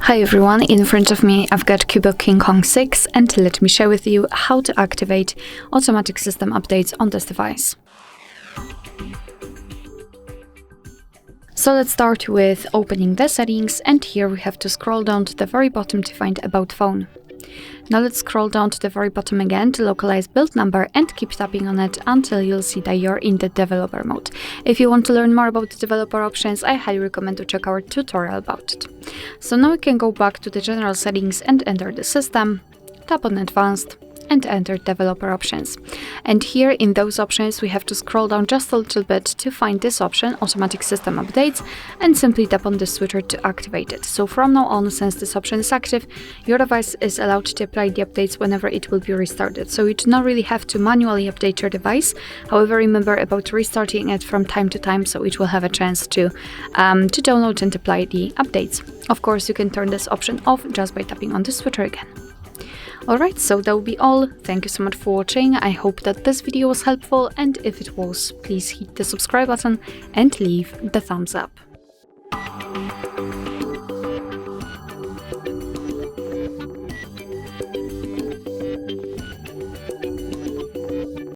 Hi everyone, in front of me I've got CUBOT King Kong 6 and let me share with you how to activate automatic system updates on this device. So let's start with opening the settings, and here we have to scroll down to the very bottom to find About Phone. Now let's scroll down to the very bottom again to localize build number and keep tapping on it until you'll see that you're in the developer mode. If you want to learn more about the developer options, I highly recommend to check our tutorial about it. So now we can go back to the general settings and enter the system, tap on advanced and enter developer options. And here in those options we have to scroll down just a little bit to find this option, automatic system updates, and simply tap on the switcher to activate it. So from now on, since this option is active, your device is allowed to apply the updates whenever it will be restarted. So you do not really have to manually update your device. However, remember about restarting it from time to time so it will have a chance to download and apply the updates. Of course, you can turn this option off just by tapping on the switcher again. Alright, so that will be all. Thank you so much for watching. I hope that this video was helpful, and if it was, please hit the subscribe button and leave the thumbs up.